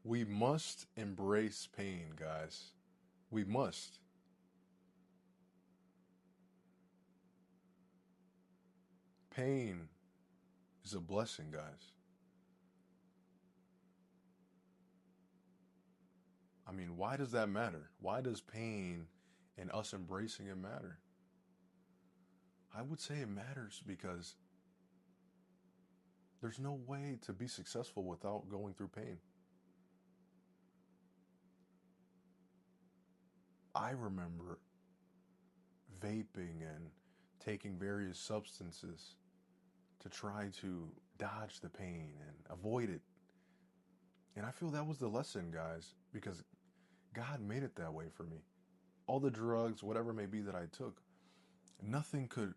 We must embrace pain, guys. We must. Pain is a blessing, guys. I mean, why does that matter? Why does pain and us embracing it matter? I would say it matters because there's no way to be successful without going through pain. I remember vaping and taking various substances to try to dodge the pain and avoid it. And I feel that was the lesson, guys, because God made it that way for me. All the drugs, whatever it may be that I took, nothing could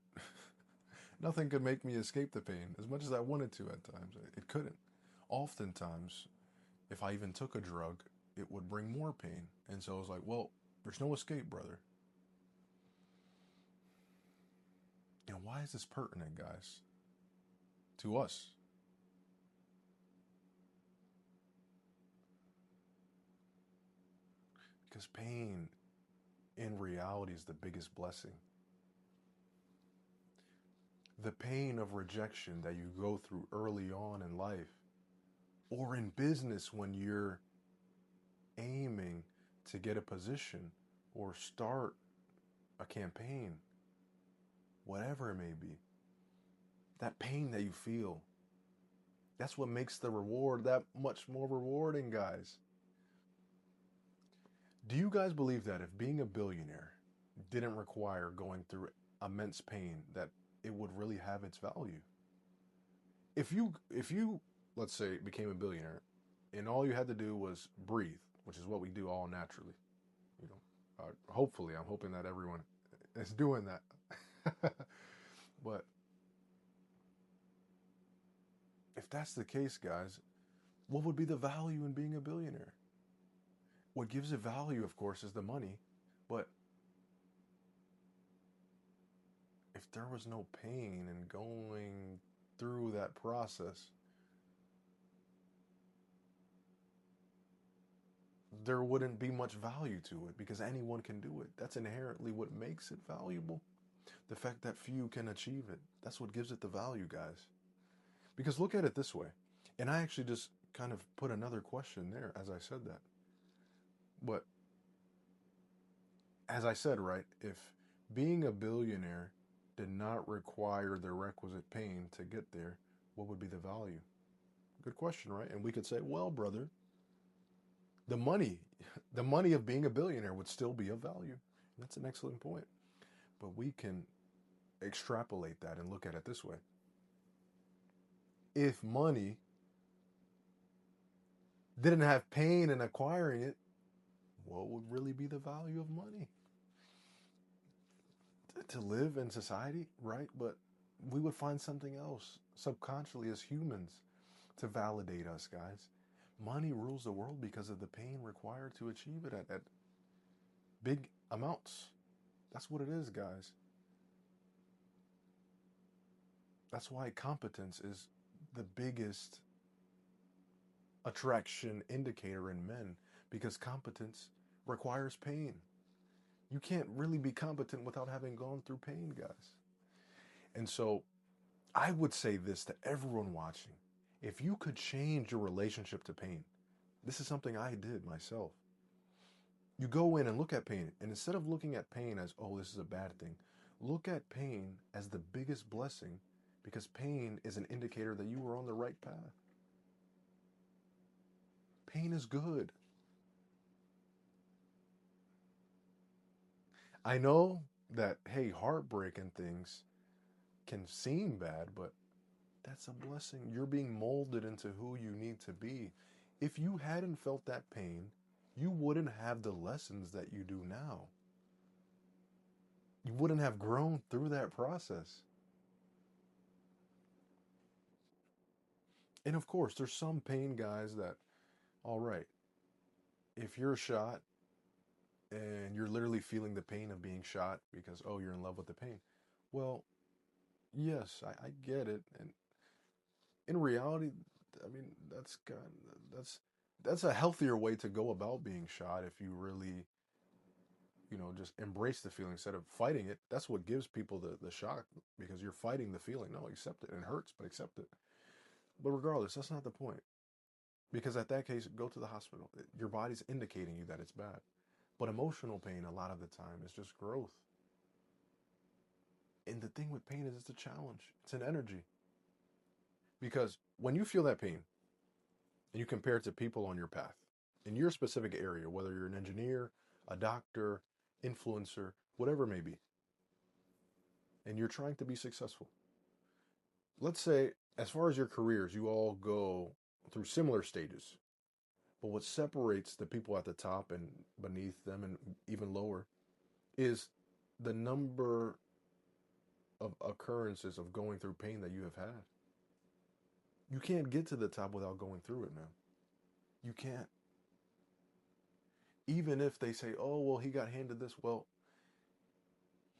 nothing could make me escape the pain as much as I wanted to at times. It couldn't. Oftentimes, if I even took a drug, it would bring more pain. And so I was like, well, there's no escape, brother. And why is this pertinent, guys? To us. Because pain in reality is the biggest blessing. The pain of rejection that you go through early on in life or in business when you're aiming to get a position or start a campaign, whatever it may be, that pain that you feel, that's what makes the reward that much more rewarding, guys. Do you guys believe that if being a billionaire didn't require going through immense pain, that it would really have its value? If you let's say became a billionaire and all you had to do was breathe, which is what we do all naturally, you know, hopefully I'm hoping that everyone is doing that. But if that's the case, guys, what would be the value in being a billionaire? What gives it value, of course, is the money. But if there was no pain in going through that process, there wouldn't be much value to it because anyone can do it. That's inherently what makes it valuable. The fact that few can achieve it. That's what gives it the value, guys. Because look at it this way. And I actually just kind of put another question there as I said that. But as I said, right, if being a billionaire did not require the requisite pain to get there, what would be the value? Good question, right? And we could say, well, brother, the money, the money of being a billionaire would still be of value. That's an excellent point. But we can extrapolate that and look at it this way. If money didn't have pain in acquiring it, what would really be the value of money? To live in society, right? But we would find something else subconsciously as humans to validate us, guys. Money rules the world because of the pain required to achieve it at big amounts. That's what it is, guys. That's why competence is the biggest attraction indicator in men because competence requires pain. You can't really be competent without having gone through pain, guys. And so I would say this to everyone watching. If you could change your relationship to pain, this is something I did myself. You go in and look at pain, and instead of looking at pain as, oh, this is a bad thing, look at pain as the biggest blessing because pain is an indicator that you were on the right path. Pain is good. I know that, hey, heartbreak and things can seem bad, but that's a blessing. You're being molded into who you need to be. If you hadn't felt that pain, you wouldn't have the lessons that you do now. You wouldn't have grown through that process. And of course, there's some pain, guys, that, all right, if you're shot and you're literally feeling the pain of being shot because, oh, you're in love with the pain. Well, yes, I get it. And in reality, I mean, that's that's a healthier way to go about being shot if you really, just embrace the feeling instead of fighting it. That's what gives people the shock because you're fighting the feeling. No, accept it. It hurts, but accept it. But regardless, that's not the point. Because at that case, go to the hospital. Your body's indicating you that it's bad. But emotional pain, a lot of the time, is just growth. And the thing with pain is it's a challenge, it's an energy. Because when you feel that pain and you compare it to people on your path, in your specific area, whether you're an engineer, a doctor, influencer, whatever it may be, and you're trying to be successful, let's say, as far as your careers, you all go through similar stages. But what separates the people at the top and beneath them and even lower is the number of occurrences of going through pain that you have had. You can't get to the top without going through it, man. You can't. Even if they say, oh, well, he got handed this. Well,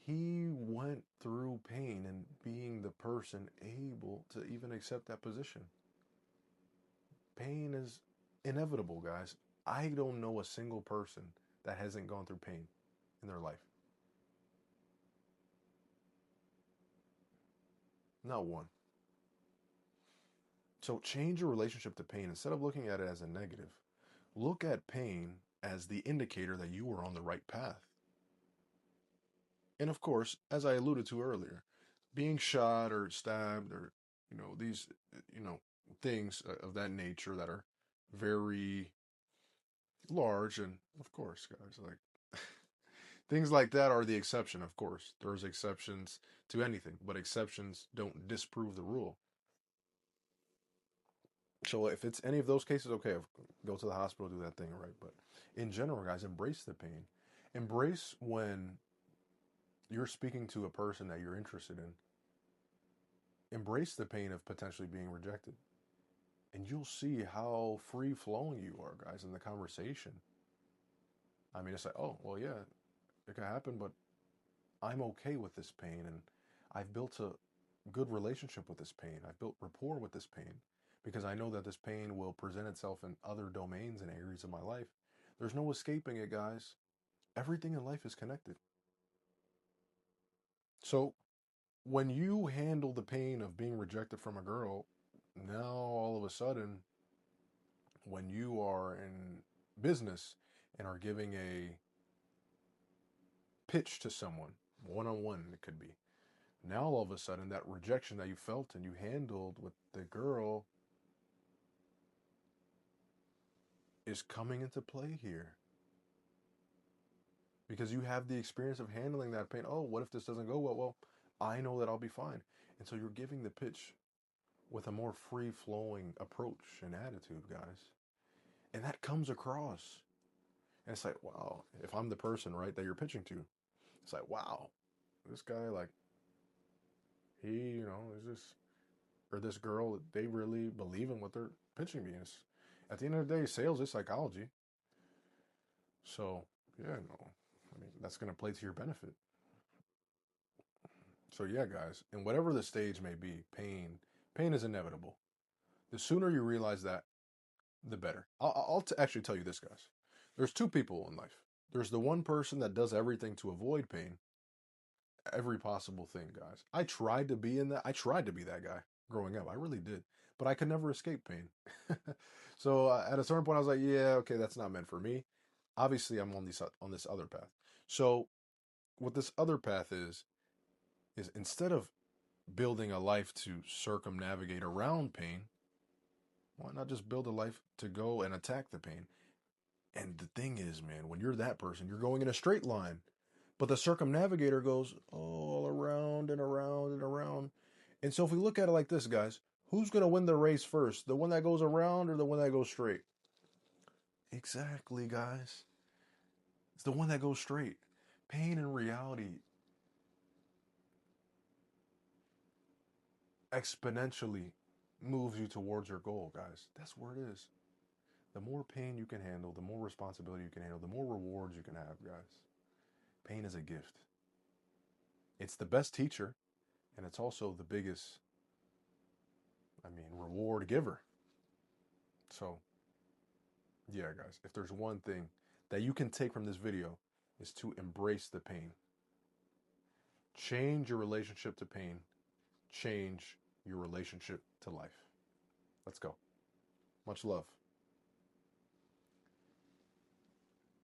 he went through pain and being the person able to even accept that position. Pain is inevitable, guys. I don't know a single person that hasn't gone through pain in their life. Not one. So change your relationship to pain. Instead of looking at it as a negative, look at pain as the indicator that you are on the right path. And of course, as I alluded to earlier, being shot or stabbed or, these, you know, things of that nature that are very large. And of course, guys, like things like that are the exception, of course. There's exceptions to anything, but exceptions don't disprove the rule. So if it's any of those cases, okay, go to the hospital, do that thing, right? But in general, guys, embrace the pain. Embrace when you're speaking to a person that you're interested in. Embrace the pain of potentially being rejected. And you'll see how free flowing you are, guys, in the conversation. I mean, it's like, oh, well, yeah, it could happen, but I'm okay with this pain. And I've built a good relationship with this pain. I've built rapport with this pain because I know that this pain will present itself in other domains and areas of my life. There's no escaping it, guys. Everything in life is connected. So when you handle the pain of being rejected from a girl, now all of a sudden, when you are in business and are giving a pitch to someone, one on one, it could be. Now all of a sudden, that rejection that you felt and you handled with the girl is coming into play here because you have the experience of handling that pain. Oh, what if this doesn't go well? Well, I know that I'll be fine. And so you're giving the pitch with a more free flowing approach and attitude, guys. And that comes across. And it's like, wow, if I'm the person, right, that you're pitching to, it's like, wow, this guy, like, he, is this, or this girl, they really believe in what they're pitching me. And at the end of the day, sales is psychology. So, yeah, no, I mean, that's going to play to your benefit. So, yeah, guys, and whatever the stage may be, pain is inevitable. The sooner you realize that, the better. I'll actually tell you this, guys. There's two people in life. There's the one person that does everything to avoid pain, every possible thing, guys. I tried to be in that. I tried to be that guy growing up. I really did, but I could never escape pain. So at a certain point, I was like, yeah, okay, that's not meant for me. Obviously, I'm on this other path. So what this other path is instead of building a life to circumnavigate around pain, why not just build a life to go and attack the pain? And the thing is, man, when you're that person, you're going in a straight line. But the circumnavigator goes all around and around and around. And so if we look at it like this, guys, who's going to win the race first? The one that goes around or the one that goes straight? Exactly, guys. It's the one that goes straight. Pain in reality exponentially moves you towards your goal, guys. That's where it is. The more pain you can handle, the more responsibility you can handle, the more rewards you can have, guys. Pain is a gift. It's the best teacher, and it's also the biggest, reward giver. So Yeah, guys, if there's one thing that you can take from this video is to embrace the pain. Change your relationship to pain. Change your relationship to life. Let's go. Much love.